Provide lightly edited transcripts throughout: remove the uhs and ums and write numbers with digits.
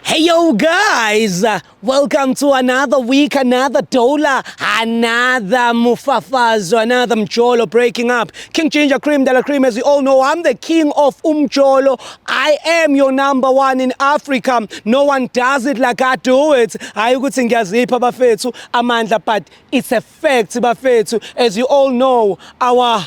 Hey yo guys, welcome to another week, another Dola, another Mufafazo, another Mjolo breaking up. King Ginger Cream de la Cream, as you all know, I'm the king of Mjolo. I am your number one in Africa. No one does it like I do it. Ayukuthi ngiyazipha bafethu amandla, but it's a fact bafethu. As you all know, our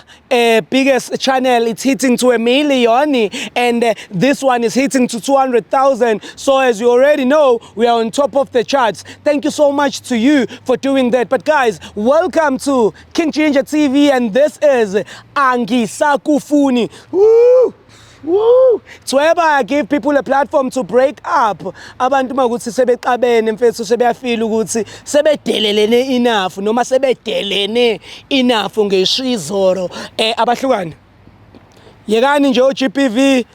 biggest channel, it's hitting to 1 million, and this one is hitting to 200,000. So as you already know, we are on top of the charts. Thank you so much to you for doing that. But guys, welcome to King Ginger TV, and this is Angisakufuni. Woo! Woo! It's wherever I give people a platform to break up. Abantu makuthi sebexabene mfethu sebeyafila ukuthi sebedelelene enough noma sebedelene enough ngeshizoro abahlukana. Yekani nje oGPV,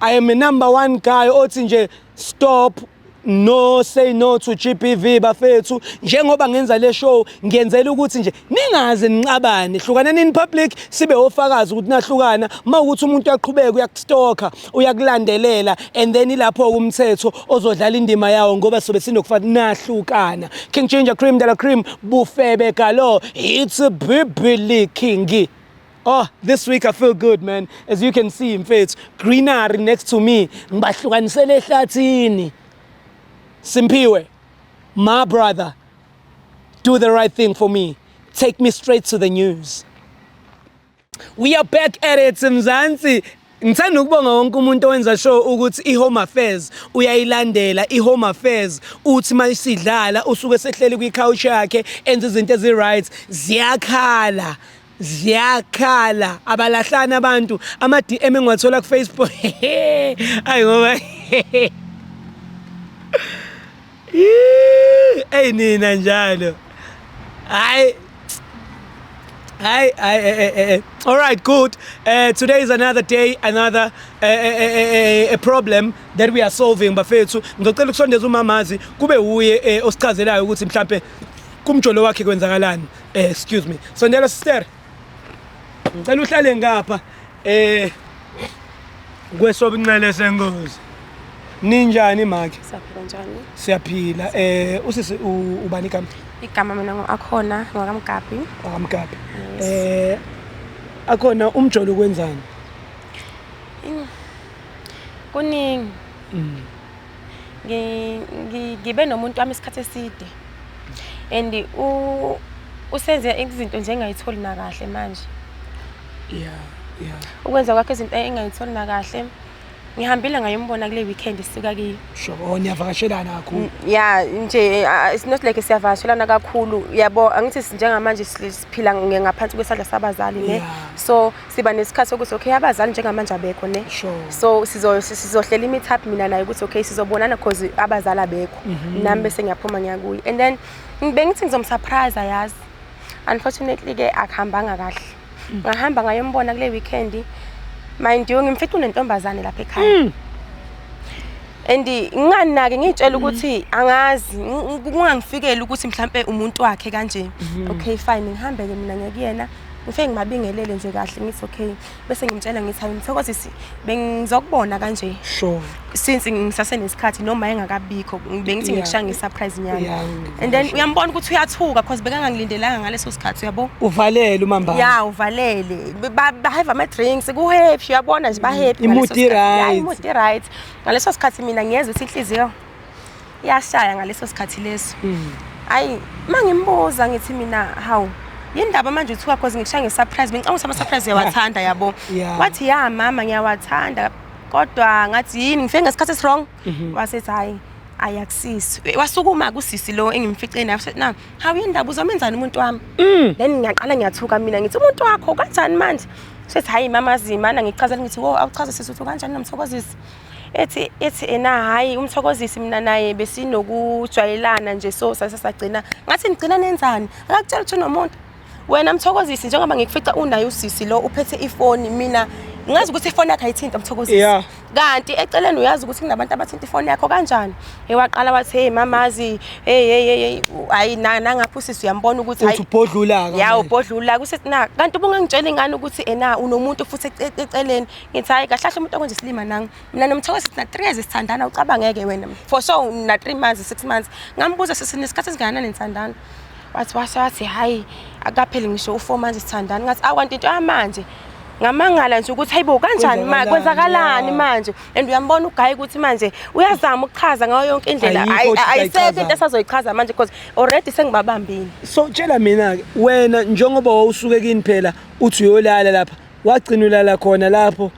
I am a #1 guy othi nje stop, no, say no to GPV bafethu. Njengoba ngenza le show ngiyenzela ukuthi nje ningaze nicabane, hlukaneni in public sibe ofakazi ukuthi nahlukana. Mawukuthi umuntu uyaqhubeka uyakustalker, uyakulandelela, and then ilapho umthetho ozodlala indima yawo ngoba sobe sinokufana nahlukana. King Ginger Cream de la Cream bufebe galo, it's a Bibili Kingi. Oh, this week I feel good, man. As you can see, in fact, greenery next to me. Ngibahlukanisele ehlathini. Simpiwe, my brother, do the right thing for me. Take me straight to the news. We are back at it, Mzansi. Ngithanda ukubonga wonke umuntu owenza show ukuthi iHome Affairs uyayilandela. iHome Affairs uthi mayisidlala usuke sehleli kwi-couch yakhe enza izinto ezi-right, ziyakhala abalahlana abantu ama-DM engiwathola ku-Facebook ayi ngoba hey nina njalo hayi all right, good. Today is another day, another a problem that we are solving bafethu. Ngicela ukusondeza umamazi kube uye osichazelayo ukuthi mhlambe kumjolo wakhe kwenzakalani. Excuse me, sondela sister, ngicela uhlale ngapha kwesoba inqele sengozi. Ninjani maki? Siyaphila njani? Siyaphila. Usisi ubani igama? Igama mina ngoAkhona ngokaMgabi. ngokaMgabi. Akhona umjolo kwenzani? Kuningi. Ngibe nomuntu wami isikhathi eside. And usenze izinto nje engayitholi na kahle manje. Yeah. Ukwenza kwakhe izinto engayitholi na kahle. Ngihambile ngayombona kule weekend sika ki. Sure, niyavakashelana kakhulu. Yeah, nje it's not like siyavakashelana kakhulu. Yabo, angithi njengamanje siphila ngaphansi kwesandla sabazali ne. So siba nesikhathi sokuthi okay abazali njengamanje abekho ne. So sizohlela imeetup mina naye ukuthi okay sizobonana because abazali abekho. Nami bese ngiyaphuma ngiyakuyi. And then bengithi ngizomsurprise yazi. Unfortunately ke akuhambanga kahle. Ngahamba ngayombona kule weekend. Mind you, ngimfitha unentombazane lapha ekhaya. And nginganake ngitshela ukuthi angazi kungangifikeli ukuthi mhlambe umuntu wakhe kanje. Okay fine, ngihambe ke mina ngekuyena. Ngifike ngibabingelele nje kahle ngithi okay. Bese ngimtshela ngithi hayi Mthokozisi bengizokubona kanje. Sure. Since ngisase nesikhathi noma engakabikho bengithi ngikushaya ngesurprise nyana. And then uyambona ukuthi uyathuka because bekangangilindelanga ngaleso sikhathi uyabo. Uvalele umamba. Yeah, uvalele. Ba have ama drinks ku happy uyabona nje ba happy ngaleso sikhathi. Imudi right. Ngaleso sikhathi mina ngiyezwe ukuthi inhliziyo iyashaya ngaleso sikhathi leso. Hayi mangimbuza ngithi mina how yindaba manje uthuka because ngikushaya ngesurprise bengicanga ukuthi ama surprise yawathanda yabo. Wathi ya mama ngiyawathanda kodwa ngathi yini ngifike ngesikhathi wrong. Wasethi hayi ayakusisi wasukuma kusisi lo engimfice naye na how yindaba uzomenzani umuntu wami. Then ngiyaqala ngiyathuka mina ngithi umuntu wakho kanjani manje. Sethi hayi mama zimana ngichazela ngithi wo awuchaze sisi uthu kanjani nomthokozisi. Ethi ena hayi umthokozisi mina naye besinokujwayelana nje so sasagcina ngathi ngicina nenzani akakutshela ukuthi nomuntu wena Mthokozisi njengoba ngikufica unayo usisi lo uphethe ifoni mina ngazi ukuthi ifoni yakhe ayithinta Mthokozisi Yeah. kanti eceleni uyazi ukuthi kunabantu abathinta ifoni yakho kanjani ewaqala wathi hey mamazi hey ayi nangaphusisi uyambona ukuthi uthi ubhodlula ya ubhodlula kusethi na kanti ubungangitshela ingane ukuthi ena unomuntu futhi eceleni ngithi hayi kahle umuntu okwenza isilima nang mina noMthokozisi na 3 years sithandana ucabangeke wena for so na 3 months 6 months ngambuza sesinesikhathi esingakanani nithandana wathi hayi akapheli ngisho u4 months sithandana ngathi akwanti into yamanje ngamangala nje ukuthi hayibo kanjani manje kwenzakalani manje and uyambona uGayi ukuthi manje uyazama ukuchaza ngayo yonke indlela ayisekho into esazoyichaza manje because already sengibabambile so tshela mina ke wena njengoba wawusuke kini phela uthi uyolala lapha wagcina ulala khona lapho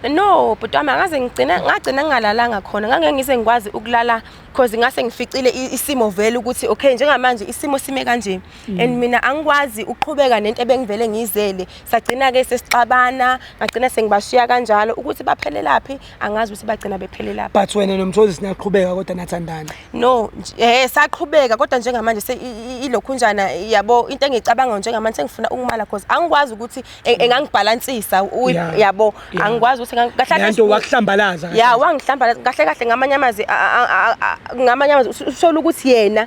no but ngaze ngagcina ngingalalanga khona ngangeke ngise ngikwazi ukulala because ngase ngificile isimo vele ukuthi okay njengamanje isimo sime kanje and mina angikwazi uqhubeka nento ebengivele ngizele sagcina ke sesixabana ngagcina sengibashiya kanjalo ukuthi baphele laphi angazi ukuthi bagcina bephele laphi but wena noMthokozisi niyaqhubeka kodwa nathandana no saqhubeka kodwa njengamanje ilokhunjana yabo into engicabanga njengamanje sengifuna ukumala because angikwazi ukuthi engangibalansisa yabo angikwazi ukuthi kahle into wakuhlambalaza ya wangihlambalaza kahle ngamanyamazi usola ukuthi yena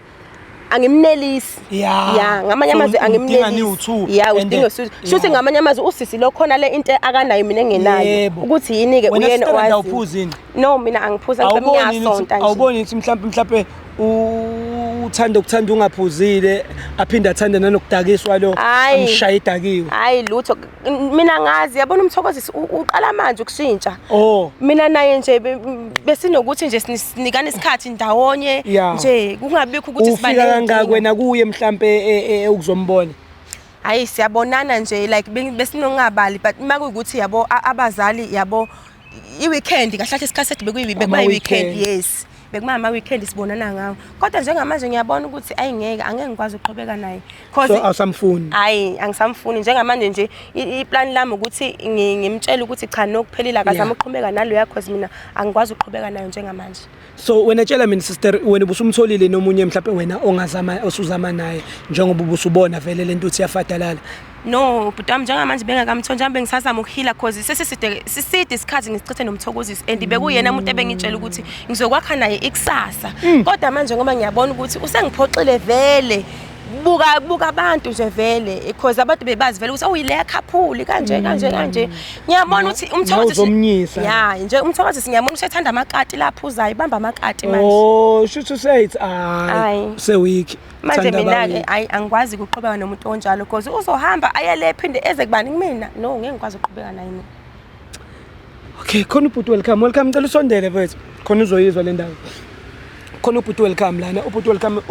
angimnelisi ya ngamanyamazi angimnelisi ya udinga shuthi ngamanyamazi usisi lo khona le into akanayo mina engenayo ukuthi yini ke uyena owazi no mina angiphuza ngiyasonta nje awuboni ukuthi mhlawumbe ukuthanda ungaphuzile aphinde athanda nanokudakiswa lo amshaya idakiwe hayi lutho mina ngazi yabona uMthokozisi uqala manje ukushintsha mina naye nje besinokuthi nje sinikana isikhathi ndawonye nje kungabikho ukuthi sibane kangaka wena kuye mhlawumbe ukuzombona hayi siyabonana nje like besinongabali but makuyukuthi yabo abazali yabo iweekend kahle isikhathi ethi bekuyi weekend yes bekumama weekend sibonana ngawo kodwa njengamanje ngiyabona ukuthi ayingeke angeke ngikwazi ukuqhubeka naye because awusamfuni hayi angisamfuni njengamanje nje iplan lami ukuthi ngimtshela ukuthi cha nokuphelile akazama ukuqhubeka nalo yakho mina angikwazi ukuqhubeka nayo njengamanje so wena tshela mina sister wena busumtholile nomunye mhlawumbe wena ongazama osuzama naye njengoba ubusubona vele lento uthi yafadalala no but njengamanje bengakamthonje njengoba ngisazama ukuhila cause sesiside isikhathi ngisichithe noMthokozisi and bekuyena umuntu ebengitshela ukuthi ngizokwakha naye ikusasa kodwa manje ngoba ngiyabona ukuthi usengiphoxile vele buka abantu nje vele because abantu bebazi vele ukuthi uyile couple kanje ngiyabona ukuthi uMthokozisi ya nje uMthokozisi ngiyabona ukuthi ethanda amakati lapho uzayo ibamba amakati manje should say it se week manje mina ke angikwazi ukuqhubeka nomuntu onjalo because uzohamba ayele phinde eze kubani kumina no ngeke ngikwazi ukuqhubeka naye mina okay khona ubhuti welcome ngicela usondele mfethu khona uzoyizwa le ndawo khona ubhuti welcome lana ubhuti welcome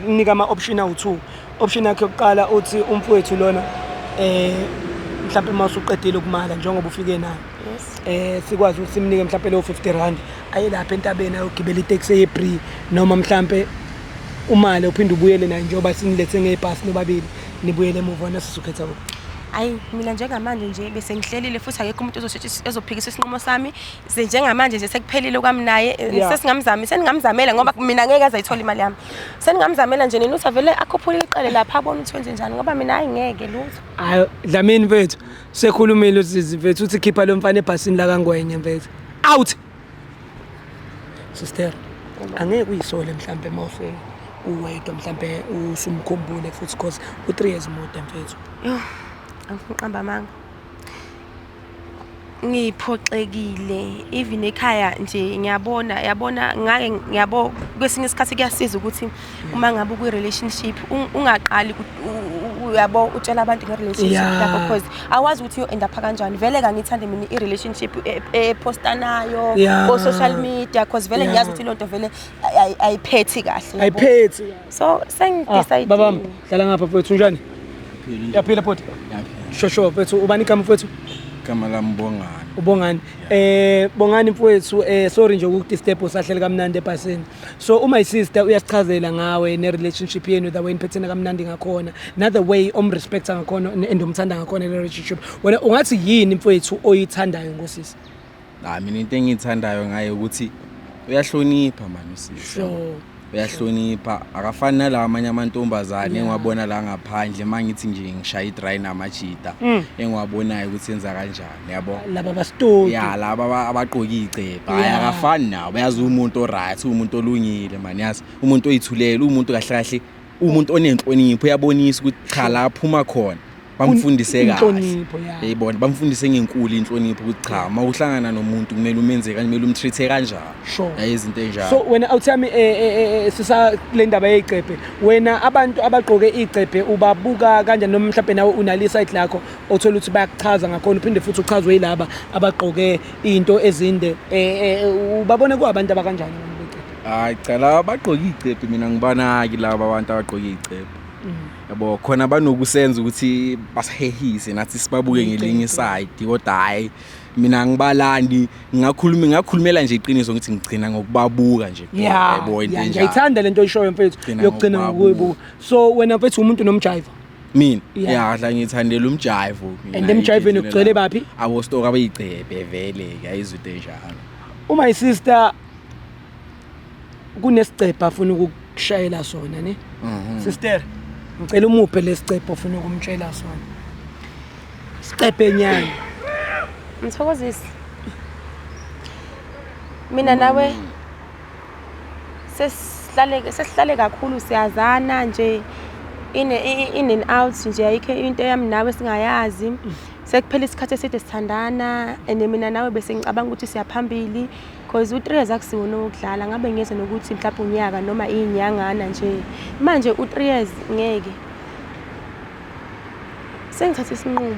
unika ama option awu2 option yakhe yokuqala uthi umfowethu lona mhlawumbe masuqedile ukumala njengoba ufike nayo sikwazi ukuthi simnike mhlawumbe lo 50 rand aye lapha entabeni ayogibela itaxi yebree noma mhlawumbe umali uphinde ubuyele naye njengoba sinilethe ngebhasi nobabili nibuyele emuva nasizokhetha kuphi hayi mina njengamanje nje bese ngihlelile futhi akekho umuntu ezophikisa isinqumo sami njengamanje nje sekuphelile kwami naye seningamzamela ngoba mina ngeke azayithola imali yami seningamzamela nje nina uthavele akhuphule iqale lapha abone ukuthi wenze njani ngoba mina ayingeke lutho hayi Dlamini mfethu sekhulumile uzizi mfethu uthi khipha lo mfana ebhasini la kaNgwenya mfethu out sister angeke uyisole mhlambe mawufike uwedwa mhlambe usumkhumbule futhi because u3 years mude mfethu angiqamba manga ngiphoxekile even ekhaya nje yabona ngake ngiyabo kwesinye isikhathi kuyasiza ukuthi uma ngabe ku relationship ungaqali yabo utshela abantu nge relationship yakho because awazi ukuthi yo end up kanjani vele ngithanda mina I relationship postanayo ko social media because vele ngiyazi ukuthi lonto vele ayiphethi kahle ayiphethi so sengidecide baba dlala ngapha mfethu njani yaphila photo shosho mfethu ubani igama mfethu igama lami Bongani Bongani mfowethu sorry nje ukudisturb usahlele kamnandi ebhasini so my sister uyasichazela ngawe ne relationship yenu the way niphethena kamnandi ngakhona another way respecta ngakhona endomthanda ngakhona le relationship wena ungathi yini mfowethu oyithandayo ngosisi mina into engiyithandayo ngaye ukuthi uyahlonipha manje usisi uyahlonipha akafani nala amanye amantombazane engiwabona la ngaphandle mangithi nje ngishaya idry namajita engiwabonayo ukuthi yenza kanjani yabo laba bastoti ya laba abaqoka icepha akafani nawo yazi umuntu oright umuntu olungile man yazi umuntu oyithulela umuntu kahle kahle umuntu onenhlonipho uyabonisa ukuthi cha lapha uma khona bamfundise kahle yayibona bamfundise ngenkulu inhlonipho ukuthi cha mawuhlangana nomuntu kumele umenze kanje kumele umtreat kanjani yayizinto enjalo so wena awuthami sisa le ndaba yecephe wena abantu abaqoke icephe ubabuka kanjani noma mhlawumbe nawe unali side lakho othola ukuthi bayakuchaza ngakhona uphinde futhi uchazwe yilaba abaqoke into ezinde ubabone kuabantu abakanjani hayi cha la baqoke icephe mina ngibanaki laba abantu abaqoke icephe yabo khona banokusenza ukuthi basihehise nathi sibabuke ngelinye side kodwa hayi mina ngibalandi ngakhulumela nje iqiniso ukuthi ngigcina ngokubabuka nje yabo into enjalo ngiyayithanda lento oyishoyo mfethu yokugcina ngokuyibuka so wena mfethu umuntu nomjive mina la ngithandela umjive and emjiveni ugcwele baphi abo stock abayicephe vele yayizwe enjalo uma my sister kunesicepha afuna ukukushayela sona ne sister ngicela umuphe lesicepho ofuna ukumtshela sona sicephe nyana Mthokozisi mina nawe sesihlale kakhulu siyazana nje in and out nje ayikho into yami nawe singayazi sekuphela isikhathi eside sithandana and mina nawe bese ngicabanga ukuthi siyaphambili because u3 years akusiwona ukudlala ngabe ngeze nokuthi mhlawumbe unyaka noma inyangana nje manje u3 years ngeke sengithatha isinqumo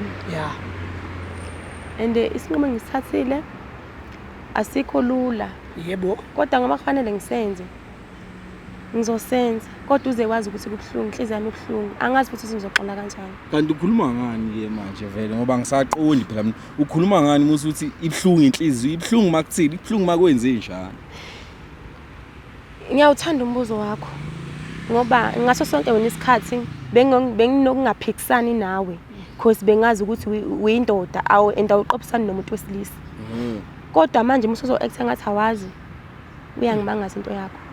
and isinqumo ngisithathile asikho lula yebo kodwa ngoba kufanele ngisenze ngizosenza kodwa uze wazi ukuthi kubhlungu inhliziyo yami ibhlungu angazi futhi sizoxola kanjani kanti ukhuluma ngani ke manje vele ngoba ngisaqondi phela mina ukhuluma ngani musu ukuthi ibhlungu inhliziyo ibhlungu makuthini ibhlungu makwenze njani ngiyawuthanda umbuzo wakho ngoba ngaso sonke wena isikhathi benginokungaphikisani nawe because bengazi ukuthi uyindoda awu endawuqophisana nomuntu wesilisa kodwa manje musuzo act ngathi awazi uyangimangaza into yakho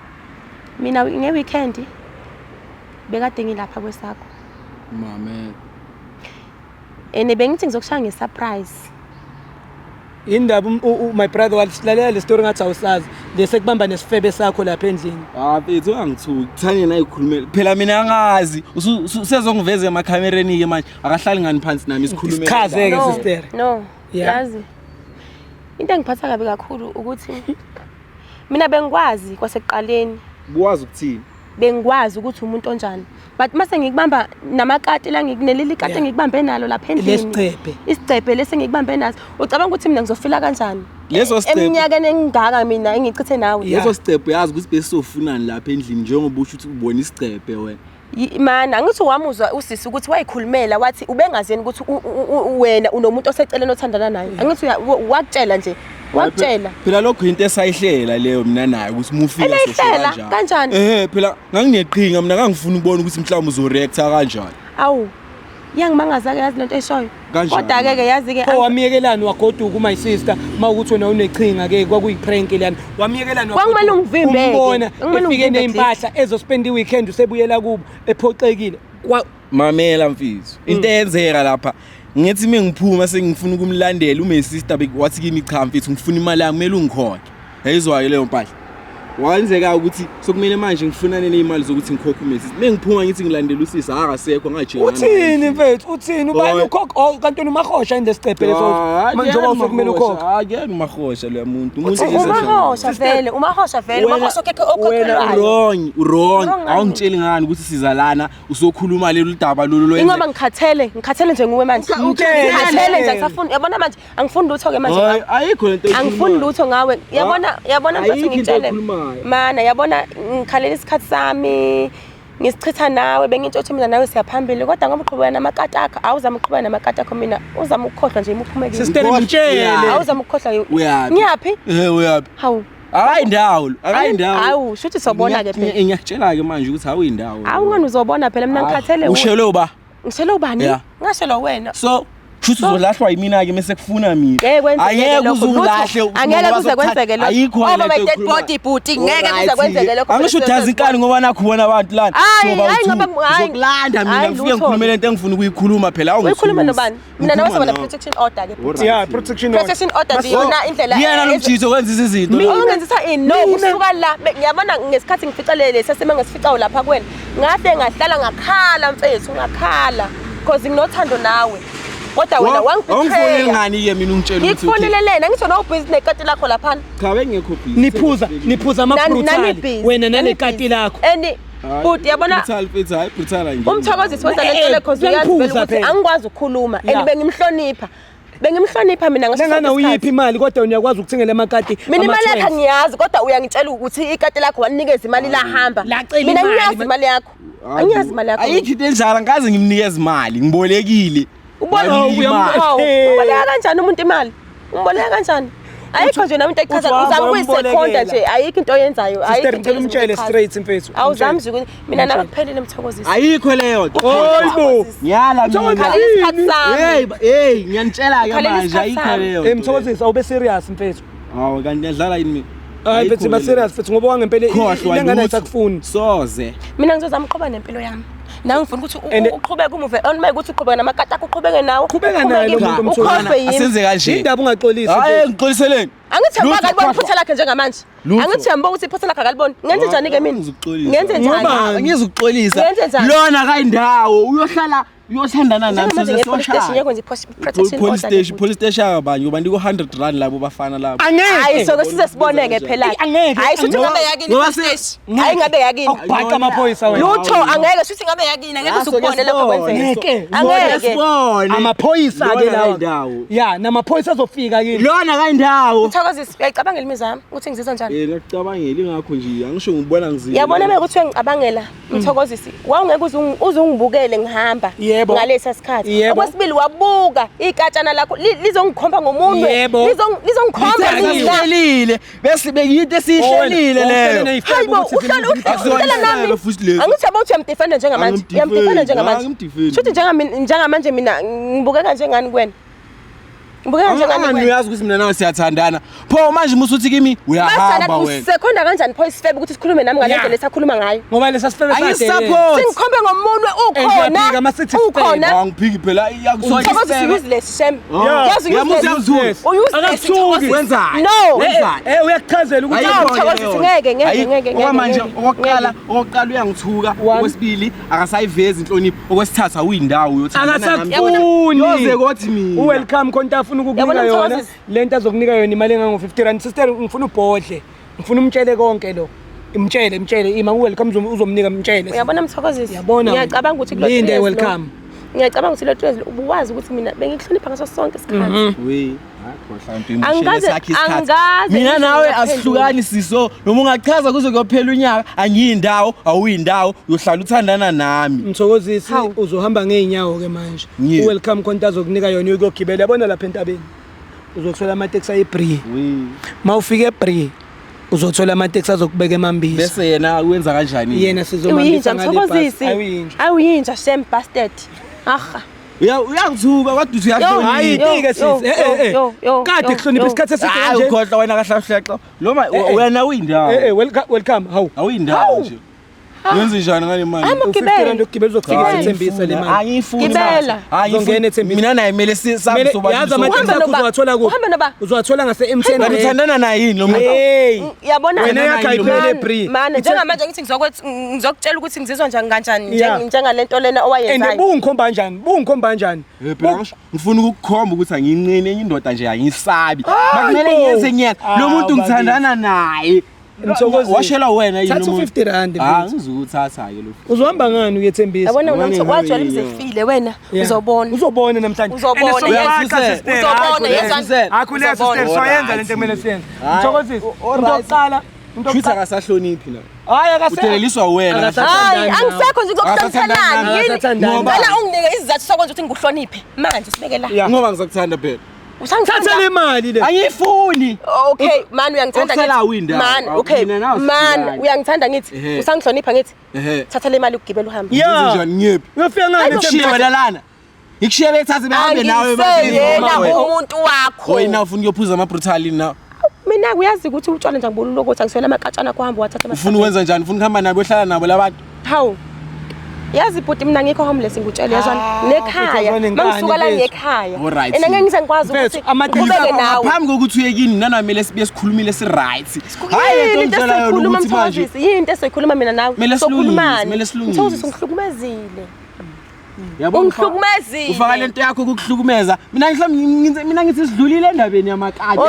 mina ngeweekend bekade ngilapha kwesakho mama bengithi ngizokushaya ngesurprise indaba my brother walihlalela le story ngathi awusazi lese kubamba nesifebe sakho lapha endlini mfethu angithuki kuthanye naye ukhulumela phela mina angazi usezongiveza emakhamereni ke manje akahlali ngani phansi nami isikhulumela sichaze ke sister no yazi into engiphatha kabi kakhulu ukuthi mina bengikwazi kwasekuqaleni buwazi ukuthini bengikwazi ukuthi umuntu onjani but mase ngikubamba namakati la ngikuneleli ikati ngikubambe nalo lapha endlini isicephe lesi ngikubambe naso ucabanga ukuthi mina ngizofila kanjani leso sicephe eminyakeni engingaka mina engichithe nawe leso sicephe yazi ukuthi besofunani lapha endlini njengoba usho ukuthi ubona isicephe wena mana angithi wamuzwa usisi ukuthi wayikhulumela wathi ubengazeni ukuthi wena unomuntu oseceleni othandana naye angithi wakutshela nje wakutshela phela lokho into esayihlela leyo mina naye ukuthi mufike sosho kanjani phela ngangineqhinga mina ngangifuna ukubona ukuthi mhlawumbe uzoreacta kanjani awu yangimangaza ke yazi lento eshoyo kodwa ke yazi ke wamiyekelani wagoduka my sister mawukuthi wena uneqhinga ke kwakuyiprank lana wamiyekelani kwangimele ungivimbe ubona ufike neimpahla ezospend iweekend usebuyela kubo ephoxekile mamela mfisi into eyenzeka lapha ngithi mengiphuma sengifuna ukumlandela my sister wathi kimi cha mfethu ngifuna imali yami kumele ungikhokhe yayizwayo leyo mpahla wenzeka ukuthi sokumele manje ngifunane neimali zokuthi ngikhokhe uMessi mengiphuma ngithi ngilandela usisi akasekho ngajela uthini mfethu uthini ubani ukhokhe kanti uMahosha indesicephe leso manje ngoba usokumele ukhokhe akuyena uMahosha lo muntu uMahosha vele uMahosha keke okhokhelwayo wrong awungitsheli ngani ukuthi sizalana usokhuluma lelo daba lolo ingoba ngikhathele nje nguwe manje ngikhathele nje ngisafuna yabona manje angifuni lutho ke manje ayikho lento angifuni lutho ngawe yabona mfethu ngitshele mana yabona ngikhalela isikhathi sami ngisichitha nawe bengintshothe mina nawe siyaphambili kodwa ngoba uqhubeka namakati akho awuzama ukuqhubeka namakati akho mina uzama ukukhohlwa nje imuphume sister ngitshele awuzama ukukhohlwa ngiyaphi uyaphi hawu akayindawo awu shuthi sobona ke phela ngiyakutshela ke manje ukuthi awuyindawo awungani uzobona phela mina ngikhathele ushelo ba ngishelo ubani ngashelo wena so Shuthi uzolahlwa yimina ke mase kufuna mina. Angeke uzulahle. Angeke kuze kwenzeke lokho. Ayikho Oma my dead body bhuti ngeke kuze kwenzeke lokho. Angisho udazi inkani ngoba nakhona abantu lana. Hayi ngoba uzokulanda mina ngifike ngikhulume lento engifuna ukuyikhuluma phela uyikhuluma nobani? Mina nawe soba protection order ke. Yeah, protection order. Protection order ndiyona indlela. Yena nomjitho kwenza izinto. Ungenzisa no kusuka la ngiyabona ngesikhathi ngificalele sesime ngesificayo lapha kuwena. Ngahle ngahlala ngakhala mfethu ngakhala because nginothando nawe. Kodwa wena wangibetray. Ngani ke mina ungitshela ukuthi ngikufonele lena ngisho no business nekati lakho lapha. Cha bengekho busy. Niphuza ama-brutal wena nanekati lakho. But yabona brutal nje. Umthokozisi wenza lento le cause uyazivela ukuthi angikwazi ukukhuluma and bengimhlonipha. Bengimhlonipha mina ngasho uyiphi imali kodwa uyakwazi ukuthengela amakati. Mina imali yakho ngiyazi kodwa uyangitshela ukuthi ikati lakho wanikeza imali lahamba. Mina ngiyazi imali yakho. Angiyazi imali yakho. Ayikho into enjalo ngaze ngimnikeza imali ngibolekile. Ubona uboleka kanjani umuntu imali? Umboleka kanjani? Ayikho nje namuntu echaza uzama kuyiseconda nje ayikho into oyenzayo ayikho ngicela umtshele straight mfethu awuzami ukuthi mina nakuphelele Mthokozisi ayikho leyo hayibo ngiyala mina hey ngiyanitshela ke manje ayikho leyo Mthokozisi awube serious mfethu hawo kanti ngiyadlala yini hayi mfethu ba serious mfethu ngoba wangempela ingane ayisakufuni soze mina ngizozama uqoba nempilo yami nawe ngifuna ukuthi uqhubeke umuve on my ukuthi uqhubeke namakati akho uqhubeke nawo uqhubeka naye lo muntu Mthokozisi asenze kanje indaba ungaxolisi hayi ngixoliseleni angithemba akalibona iphutha lakhe njengamanje angithemba ukuthi iphutha lakhe akalibona ngenze njani ke mina ngenze njani angizukuxolisa lona kayindawo uyohlala uyothandana nami sesosha police station abanye ngoba ndiko 100 rand labo bafana labo hayi soko size siboneke phela hayi suthi ngabe yakini hayi ngabe yakini akubhaqa amaphoyisa wena lutho angeke suthi ngabe yakini angeke uzukubone lokho kwenzeka angeke amaphoyisa ke lawo ya namaphoyisa azofika kini lona kayindawo Mthokozisi uyayicabangela imizamo ukuthi ngizizwa njani ngiyacabangela ingakho nje angisho ngibona ngizile yabona ukuthi ngicabangela Mthokozisi wawungeke uzungibukele ngihamba ngalesa sikhathi okwesibili wabuka ikatshana lakho lizongikhomba ngomunwe lizongikhomba lihlelile bese bekuyinto esihlelile leyo hayibo uhlala nami angithi ukuthi uyamdefenda njengamanje uyamdefenda njengamanje futhi njengamanje mina ngibukeka njengani kuwena ngibukeka njengani uyazi ukuthi mina nawe siyathandana pho manje musuthi kimi uyahamba wena sekhonda kanjani pho isifebe ukuthi sikhulume nami ngale ndlela esakhuluma ngayo ngoba lesa sifebe sakhe singikhombe ngomunwe ukhona angiphiki phela iyakusona useless shame yazi useless wenzani no uyakuchazela ukuthi Mthokozisi ngeke ngoba manje okokuqala uyangithuka okwesibili akasayivezi inhlonipho okwesithathu awuyindawo uyothandana nami yoze kothi mina welcome konta afuna ukukunika yona lento azokunika yona imali engango 50 rand sister ngifuna ubhodle ngifuna umtshele konke lo imtshele ima welcome uzomnika umtshele uyabona Mthokozisi ngiyacabanga ukuthi Linde welcome ngiyacabanga ukuthi lo twezi ubuwazi ukuthi mina bengihlonipha ngaso sonke isikhathi we angazi mina nawe asihlukani siso noma ungachaza kuze kuyophela unyaka angiyindawo awuyindawo uyohlala uthandana nami Mthokozisi uzohamba ngeenyawo ke manje welcome konta azokunika yona uyokugibela yabona lapha entabeni uzothola ama-taxi ayi-3 mawufika e-3 uzothola ama-taxi azokubeka emambisi bese yena wenza kanjani yena sizomambisa Mthokozisi awuyinja shame bastard aha uyangithuka kodwa uyahlonipha hayi tike sisi kade kuhlonipha isikhathi eside nje hayi ukhohlwa wena kahlahleqa noma wena uyindawo welcome awuyindawo nje yenze njani ngale mali ufika ukugibela uzokufika ethembisa le mali angifuni gibela ngene ethembisa mina naye mele sisabe soba yazi amathemba akho uzowathola kuphi uzowathola ngase MTN uthandana naye yini lo muntu yabona wena yakhayiphelele free manje njengamanje ngithi ngizokutshela ukuthi ngizizwa njani kanjani njengalento lena owayenzayo bungikhomba kanjani phela ngifuna ukukukhomba ukuthi angiyinqini enye indoda nje ayisabi makumele ngiyenze nyena lo muntu ngithandana naye Mthokozisi washela wena yini thatha 50 rand ngizukuthatha ke lo uzohamba ngani uyethembisa yabona wajwayela imizefile wena uzobona namhlanje uzobona yezwa akhule sister soyenza lento kumele siyenze Mthokozisi uzoqala Twitter akasahloniphi la hayi akase utheleliswa wena hayi angisekho nje ngokuthandana ngoba unginike izizathu sokwenza ukuthi ngikuhloniphe manje sibeke la ngoba ngizakuthanda phela uthatha le mali le angiyifuni okay man uyangithanda ngithi man okay man uyangithanda ngithi usangihlonipha ngithi thatha le mali ukugibela uhambe njani ngephi ngiyafika ngani wena lana Ikushiye bethathe behambe nawe yena umuntu wakho. Wena ufuna ukuyophuza ama brutalini na. Mina kuyazi ukuthi utshwala nje ngibona lokuthi angiswela amakatshana kuhamba wathatha ama. Ufuna ukwenza njani? Ufuna ukuhamba nabo ohlala nabo labantu? Hawu. Yazi bhuti mina ngikho homeless ngikutshela yazana nekhaya. Mangisuka la ngekhaya. Ena ngeke ngize ngikwazi ukuthi ubeke nawe. Phambi kokuthi uyekini nanamele sikhulumile si right. Hayi into esikhuluma mthozisi. Yinto esikhuluma mina nawe. Mele silungise. Mthozisi ngihlukumezile. Yabo ungihlukumezile. Ufaka lento yakho ukukuhlukumeza. Mina ngithi sidlulile endabeni yamakati.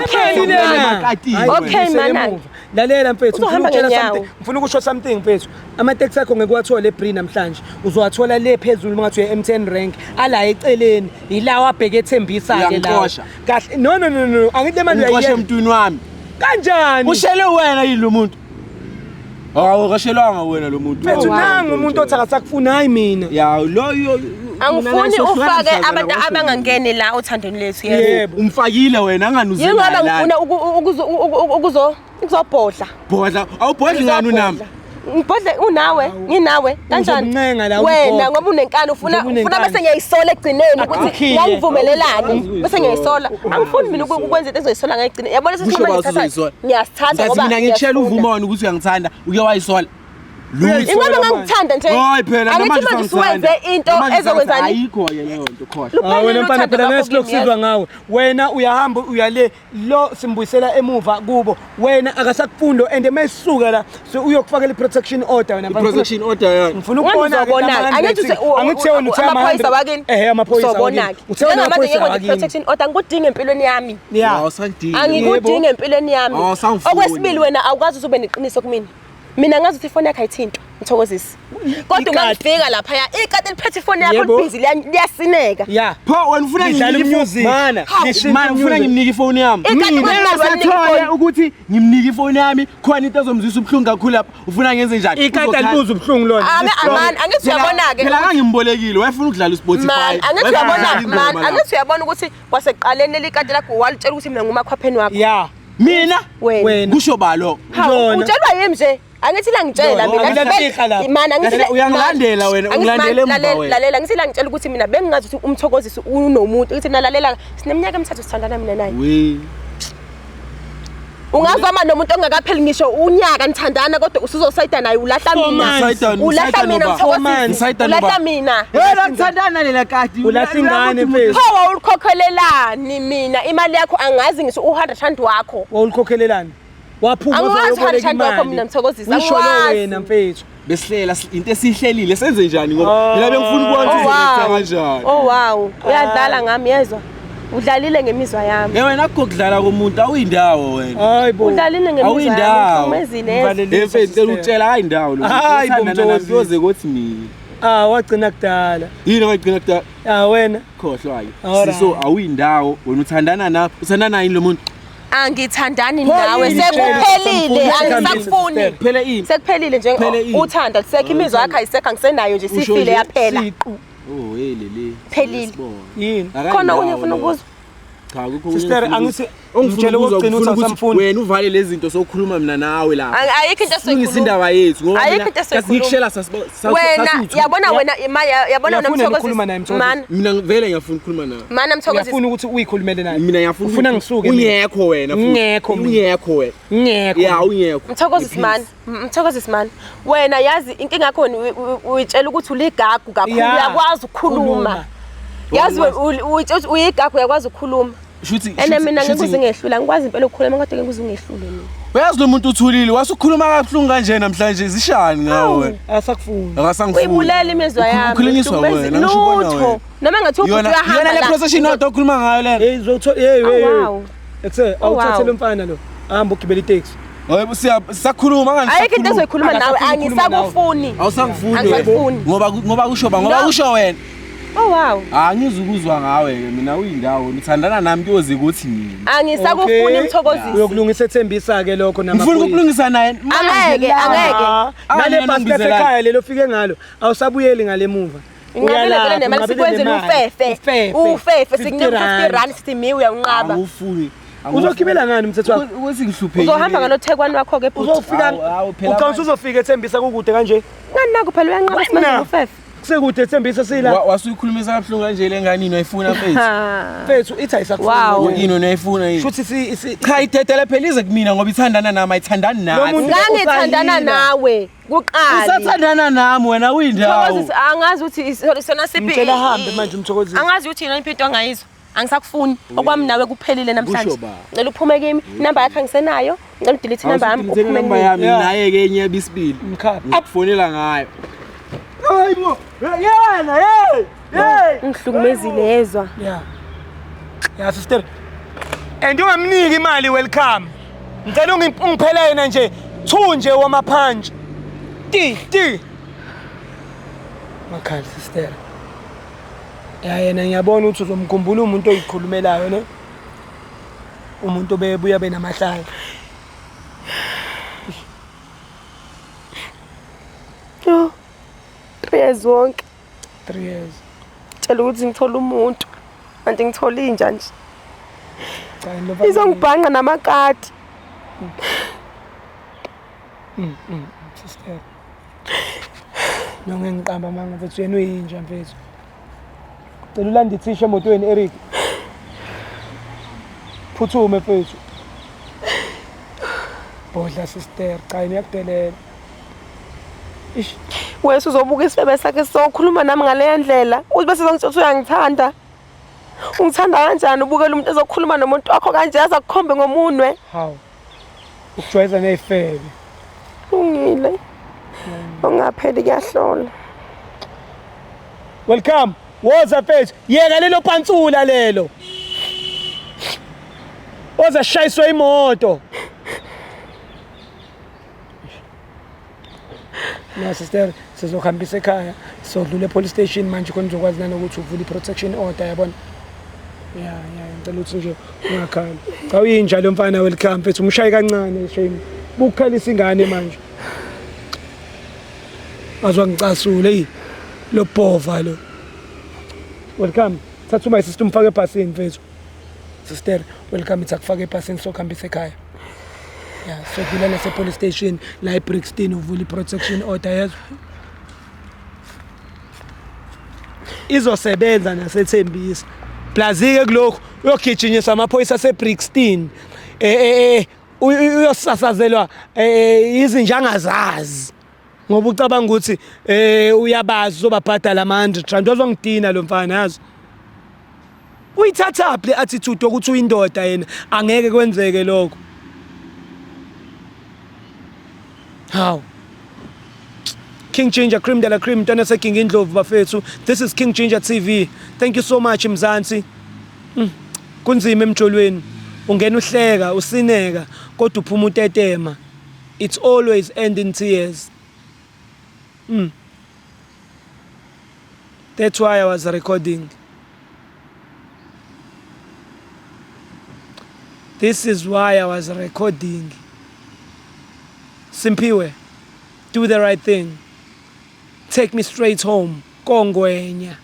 Okay mana. Lalela mfethu ufuna ukutshela something. Ufuna ukusho something mfethu. Ama-taxi akho ngeke uwathola eBree namhlanje. Uzowathola le phezulu mangathi uya M10 rank. Ala eceleni ilawa abheke ethembisa ke lawo. Kahle no angithi le manje uyiqoshe emntwini wami. Kanjani? Ushele wena yini lo muntu? Awukashelanga wena lo muntu. Mfethu nangu umuntu othi akasakufuna hayi mina. Ya loyo angifuni ufake abantu abangangene la othandweni lethu yebo. Umfakile wena anganuzela la. Yingoba ngifuna ukuzobhodla. Bhodla awubhodli ngani nami? Ngibhodle unawe nginawe kanjani wena ngoba unenkani ufuna bese ngiyayisola egcineni ukuthi ngivumelelane bese ngiyayisola angifuni mina ukwenza into ezoyisola ngegcine yabona sesikhuluma ngiyasithatha ngoba mina ngitshela uvuma wena ukuthi uyangithanda uke wayisola ingoba ngangithanda nje hayi phela namanje wenze into ezokwenzani ayikho ke leyo nto khohlwa wena mfana phela nesilokusizwa ngawe wena uyahamba uyale lo simbuyisela emuva kubo wena akasakufundo and mayisuka la so uyokufakela protection order wena protection order yani ngifuna ukubona angithi wena uthi amaphoyisa wakini amaphoyisa wakini uthona amaphoyisa wakini protection order ngikudinga empilweni yami angikudinga empilweni yami okwesibili wena awukazi ube neqiniso kumina mina ngazi ukuthi ifoni yakho ayithinto ngithokozisi kodwa ungafika lapha ya ikati liphethe ifoni yakho libhizi liyasineka yeah pho wena ufuna ngimnike mana ufuna ngimnike ifoni yami mina ukuthi ngimnike ifoni yami khona into ezomzisa ubhlungu kakhulu lapha ufuna ngenze njani ikati alibuza ubhlungu lona amani angithi uyabona ke phela ngangimbolekile wayefuna ukudlala uSpotify angithi uyabona ukuthi kwaseqaleni lelikati lakho walitshela ukuthi mina ngumakhwapheni wakho yeah mina wena kusho balo utshelwa yimi nje angithi la ngitshela mina angithi uyangilandela wena ungilandele emva wena lalela ngithi la ngitshela ukuthi mina bengingazi ukuthi umthokozisi unomuntu ngithi nalalela sineminyaka emithathu sithandana mina naye we ungazama nomuntu ongakapheli ngisho unyaka nithandana kodwa usuzosayida naye ulahla mina ulahla mina wena ngithandana lela kati ulahla ingane mfethu hawa ulikhokhelelani mina imali yakho angazi ngisho u100 wakho wawulikhokhelelani waphuma uzoboleka imali mina mthokozisa ngisho wena mfethu besihlela into esihlelile senze njani ngoba mina bengifuna ukubona ukuthi kanjani wow uyadlala ngami yezwa udlalile ngemizwa yami wena akukudlala komuntu awuyindawo wena hayi bo udlalile ngemizwa yami umezile mfethu utshela hayindawo lo hayi bo mthokozi uyoze ukuthi mina wagcina kudala yini wagcina kudala wena khohlwa ke so awuyindawo wena uthandana napho uthandana yini lo muntu angithandani nawe sekuphelile angisakufuni kuphela ini sekuphelile nje uthanda lisekho imizwa yakho ayisekho angisenayo nje sifile yaphela oh lele phelile yini khona unye ufuna ukuzwa cha ukho sister angithi ungitshela ukugcina usamfuni wena uvale lezi zinto sokukhuluma mina nawe lapha ayikho into sokukhuluma indaba yethu ngoba ngikushela wena yabona wena yabona nomthokozi man mina vele ngiyafuna ukukhuluma nawe mana mthokozi ngiyafuna ukuthi uyikhulumele naye mina ngiyafuna ufuna ngisuke ungekho wena ungekho wena ya ungekho mthokozi man wena yazi inkinga yakho uyitshela ukuthi uligagu kakhulu uyakwazi ukukhuluma yazi uyigagu uyakwazi ukukhuluma shuthi ene mina ngikuze ngehlula ngikwazi impela ukukhuluma kodwa ke ngikuze ngehlule mina uyazi lo muntu uthulile wasukhuluma kabuhlungu kanje namhlanje zishani ngawe asakufuni akasangifuni uyibulela imizwa yami ukhulunyiswa wena lutho noma ngathi umuntu uyahamba yona le procession odwa ukhuluma ngayo lena hey uzothola ekuse awuthathele mfana lo hamba ugibela itaxi hayi siyakhuluma ngani ayikho into ezoyikhuluma nawe angisakufuni awusangifuni ngoba kusho wena oh wow angizukuzwa ngawe ke mina uyindawo ngithandana nami kuyoze ukuthi mina angisakufuni mthokozisi uyokulungisa ethembisa ke lokho namaphoyisa ngifuna ukulungisa naye angeke nale bus ekhaya lelo fike ngalo awusabuyeli ngale muva uyala nemali sikwenze ufefe sikunika 50 rand sithi mi uyanqaba awufuni uzogibela ngani umthetho wakho ukuthi ngihluphekile uzohamba ngalothekwani wakho ke bhuti uzofika uqonsa uzofika ethembisa kukude kanje ngani nakho phela uyanqaba simanje ufefe Sekude Thembisa sila. Wasuyikhulumisa kabuhlungu kanje le ngane inoyifuna mfethu. Mfethu ithi ayisakufuna. Wow. Yini onoyifuna yini? Shuthi Cha idedele phela ize kumina ngoba ithandana nami ayithandani nathi. Ngangithandana nawe kuqala. Isathandana nami wena uyindawo. Thokozisi angazi ukuthi sona siphi. Ngicela hambe manje umthokozisi. Angazi ukuthi yena impilo angayizwa. Angisakufuni okwami nawe kuphelile namhlanje. Kusho ba? Ngicela uphume kimi. Inamba yakhe angisenayo. Ngicela udelete inamba yami uphume inamba yami Yeah. naye ke enye yabisibili. Mkhaphi. Ukufonela ngayo. Hayibo. Yena hey. Hey. ngihlukumezile yezwa. Yeah. Yeah sister. And ungamniki imali welcome. Ngicela ungiphele yena nje thunje wamaphansi. Ti. Makhali sister. Yena ngiyabona ukuthi uzomkhumbula umuntu oyikhulumelayo ne. Umuntu obebuya benamahlaya. Yo. 3 years wonke. 3 years. Tshela ukuthi ngithola umuntu. Manje ngithola inja nje. Cha lo Izongibhanga namakati. sister. Nonke ngiqamba manga mfethu yena uyinja mfethu. Cela ulanda ithisha emotweni Eric. Phuthume mfethu. Bodla sister, cha niyakudelela. Ish, Wese uzobuka isibebe sakhe sokhuluma nami ngale ndlela. Uthi bese uzongitshela uyangithanda. Ungithanda kanjani ubukela umuntu ezokhuluma nomuntu wakho kanje yaza kukhombe ngomunwe. how? Ukujwayeza nezifebe. Ungile. Ungapheli kuyahlola. Welcome. Woza mfethu, yeka lelo pantsula lelo. Woza shayiswa imoto. Na sister, sizohambisa ekhaya. Sodlula police station manje khona uzokwazi nanokuthi uvule protection order yabona. Yeah, ngicela ukuthi nje ungakhali. Cha uyinja lo mfana welcome mfethu umshaye kancane shame. Bukukhalisa ingane manje. Azwa ngicasule hey. Lo bhova lo. Welcome. Thatha uma isister umfake ebhasini mfethu. Sister, welcome itakufaka ebhasini sokuhambisa ekhaya. Yeah, so dlula nase police station la eBrixton uvula protection order yazo. Izosebenza naseThembisa. Plazike kulokho uyogijinyisa amaphoyisa aseBrixton. Uyosasazelwa izinjanga zazi. Ngoba ucabanga ukuthi uyabazi uzobabhadala ama-100 rand uzongidina lo mfana yazi. Uyithatha le attitude ukuthi uyindoda yena angeke kwenzeke lokho. How? King Ginger Cream de la Cream mntwana seking indlovu bafethu. This is King Ginger TV. Thank you so much Mzansi. Kunzima emjolweni. Ungena uhleka, usineka, kodwa uphuma utetema. It's always end in tears. That's why I was recording. This is why I was recording. Simpiwe, do the right thing. Take me straight home. Kongwenya.